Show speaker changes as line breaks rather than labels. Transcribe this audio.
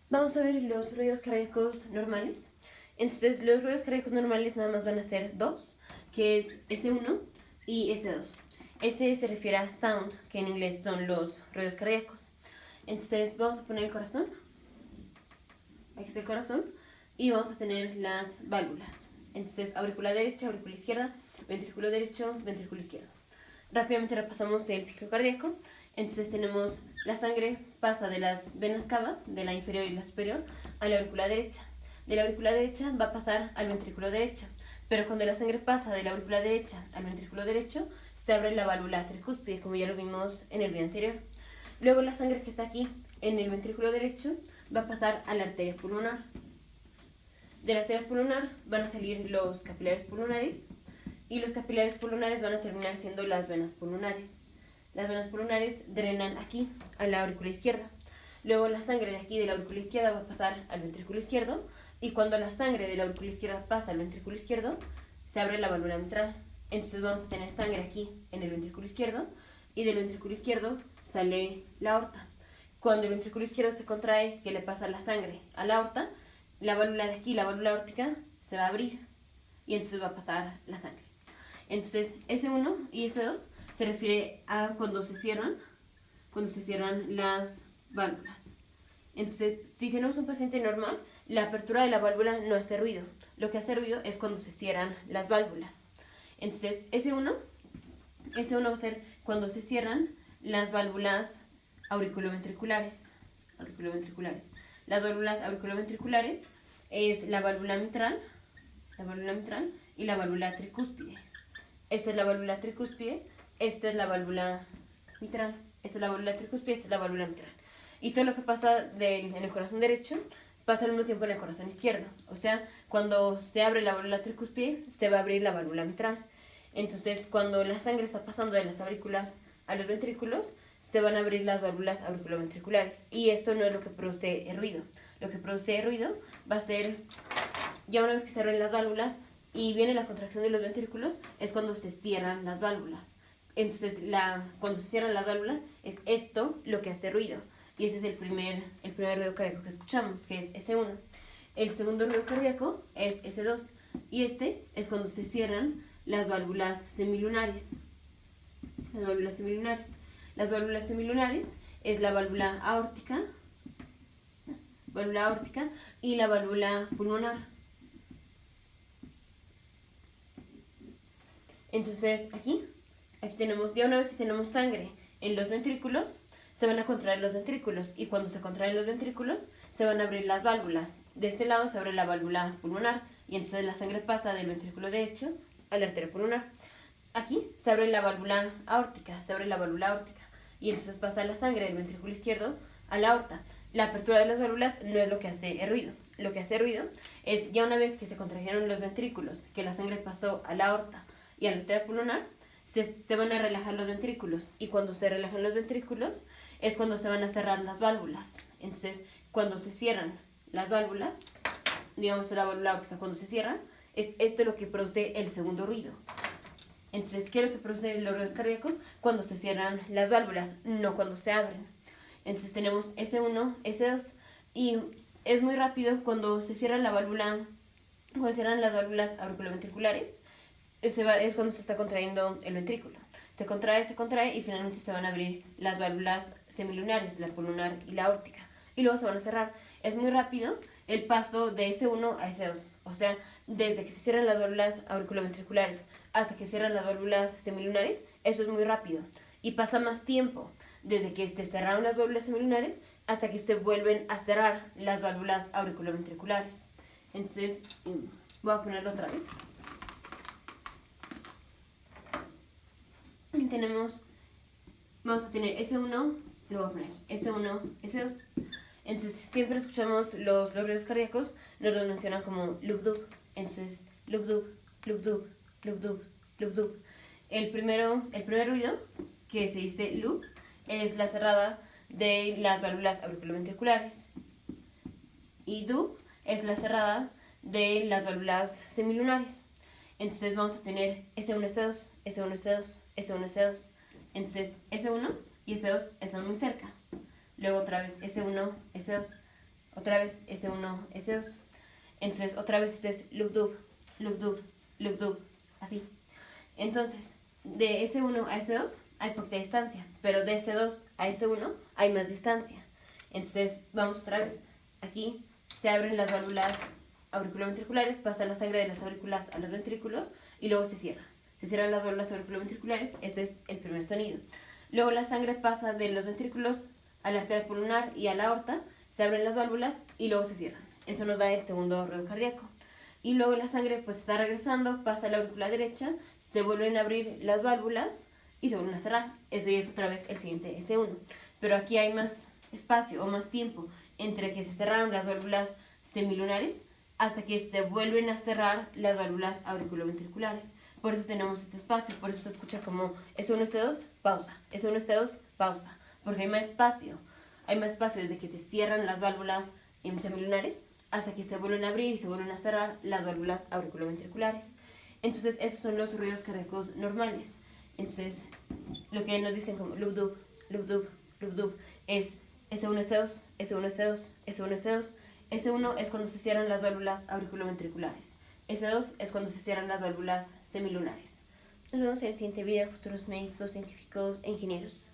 Vamos a ver los ruidos cardíacos normales. Entonces, los ruidos cardíacos normales nada más van a ser dos, que es S1 y S2. S se refiere a sound, que en inglés son los ruidos cardíacos. Entonces, vamos a poner el corazón. Aquí está el corazón. Y vamos a tener las válvulas. Entonces, aurícula derecha, aurícula izquierda, ventrículo derecho, ventrículo izquierdo. Rápidamente repasamos el ciclo cardíaco. Entonces tenemos la sangre pasa de las venas cavas, de la inferior y la superior, a la aurícula derecha. De la aurícula derecha va a pasar al ventrículo derecho. Pero cuando la sangre pasa de la aurícula derecha al ventrículo derecho, se abre la válvula tricúspide, como ya lo vimos en el video anterior. Luego la sangre que está aquí en el ventrículo derecho va a pasar a la arteria pulmonar. De la arteria pulmonar van a salir los capilares pulmonares y los capilares pulmonares van a terminar siendo las venas pulmonares. Las venas pulmonares drenan aquí, a la aurícula izquierda. Luego la sangre de aquí de la aurícula izquierda va a pasar al ventrículo izquierdo y cuando la sangre de la aurícula izquierda pasa al ventrículo izquierdo, se abre la válvula mitral. Entonces vamos a tener sangre aquí en el ventrículo izquierdo y del ventrículo izquierdo sale la aorta. Cuando el ventrículo izquierdo se contrae, que le pasa la sangre a la aorta, la válvula de aquí, la válvula aórtica, se va a abrir y entonces va a pasar la sangre. Entonces, S1 y S2 se refiere a cuando se cierran las válvulas. Entonces, si tenemos un paciente normal, la apertura de la válvula no hace ruido. Lo que hace ruido es cuando se cierran las válvulas. Entonces, S1 va a ser cuando se cierran las válvulas auriculoventriculares. Las válvulas auriculoventriculares es la válvula mitral y la válvula tricúspide. Esta es la válvula tricúspide, esta es la válvula mitral, esta es la válvula tricúspide, esta es la válvula mitral. Y todo lo que pasa en el corazón derecho pasa al mismo tiempo en el corazón izquierdo. O sea, cuando se abre la válvula tricúspide, se va a abrir la válvula mitral. Entonces, cuando la sangre está pasando de las aurículas a los ventrículos, se van a abrir las válvulas auriculoventriculares. Y esto no es lo que produce el ruido. Lo que produce el ruido va a ser, ya una vez que se abren las válvulas y viene la contracción de los ventrículos, es cuando se cierran las válvulas. Entonces, cuando se cierran las válvulas, es esto lo que hace ruido. Y ese es el primer ruido cardíaco que escuchamos, que es S1. El segundo ruido cardíaco es S2. Y este es cuando se cierran las válvulas semilunares. Las válvulas semilunares es la válvula aórtica y la válvula pulmonar. Entonces, aquí tenemos, ya una vez que tenemos sangre en los ventrículos, se van a contraer los ventrículos y cuando se contraen los ventrículos, se van a abrir las válvulas. De este lado se abre la válvula pulmonar y entonces la sangre pasa del ventrículo derecho a la arteria pulmonar. Aquí se abre la válvula aórtica, y entonces pasa la sangre del ventrículo izquierdo a la aorta. La apertura de las válvulas no es lo que hace el ruido. Lo que hace ruido es ya una vez que se contrajeron los ventrículos, que la sangre pasó a la aorta y a la arteria pulmonar, se van a relajar los ventrículos y cuando se relajan los ventrículos es cuando se van a cerrar las válvulas. Entonces, cuando se cierran las válvulas, digamos la válvula aórtica, cuando se cierra, es esto lo que produce el segundo ruido. Entonces, ¿qué es lo que produce los ruidos cardíacos? Cuando se cierran las válvulas, no cuando se abren. Entonces tenemos S1, S2 y es muy rápido cuando se cierra la válvula, cuando se cierran las válvulas auriculoventriculares, es cuando se está contrayendo el ventrículo. Se contrae y finalmente se van a abrir las válvulas semilunares, la pulmonar y la aórtica. Y luego se van a cerrar. Es muy rápido el paso de S1 a S2. O sea, desde que se cierran las válvulas auriculoventriculares hasta que cierran las válvulas semilunares, eso es muy rápido. Y pasa más tiempo desde que se cerraron las válvulas semilunares hasta que se vuelven a cerrar las válvulas auriculoventriculares. Entonces, voy a ponerlo otra vez. Vamos a tener S1, lo voy a poner aquí, S1, S2. Entonces, siempre escuchamos los ruidos cardíacos, nos los mencionan como loop-dub. Entonces, loop-dub, loop-dub, loop-dub, loop-dub. El primer ruido que se dice loop es la cerrada de las válvulas auriculoventriculares. Y dub es la cerrada de las válvulas semilunares. Entonces vamos a tener S1, S2, S1, S2, S1, S2. Entonces S1 y S2 están muy cerca. Luego otra vez S1, S2, otra vez S1, S2. Entonces, otra vez este es loop dub, loop dub, loop dub, así. Entonces, de S1 a S2 hay poquita distancia, pero de S2 a S1 hay más distancia. Entonces, vamos otra vez. Aquí se abren las válvulas auriculoventriculares, pasa la sangre de las aurículas a los ventrículos y luego se cierra. Se cierran las válvulas auriculoventriculares, ese es el primer sonido. Luego la sangre pasa de los ventrículos a la arteria pulmonar y a la aorta, se abren las válvulas y luego se cierran. Eso nos da el segundo ruido cardíaco. Y luego la sangre pues está regresando, pasa a la aurícula derecha, se vuelven a abrir las válvulas y se vuelven a cerrar. Ese es otra vez el siguiente S1. Pero aquí hay más espacio o más tiempo entre que se cerraron las válvulas semilunares hasta que se vuelven a cerrar las válvulas auriculoventriculares. Por eso tenemos este espacio, por eso se escucha como S1, S2, pausa, S1, S2, pausa, porque hay más espacio desde que se cierran las válvulas semilunares hasta que se vuelven a abrir y se vuelven a cerrar las válvulas auriculoventriculares. Entonces, esos son los ruidos cardíacos normales. Entonces, lo que nos dicen como loop dub, loop dub, loop dub es S1, S2, S1, S2, S1, S2. S1 es cuando se cierran las válvulas auriculoventriculares. S2 es cuando se cierran las válvulas semilunares. Nos vemos en el siguiente video, futuros médicos, científicos e ingenieros.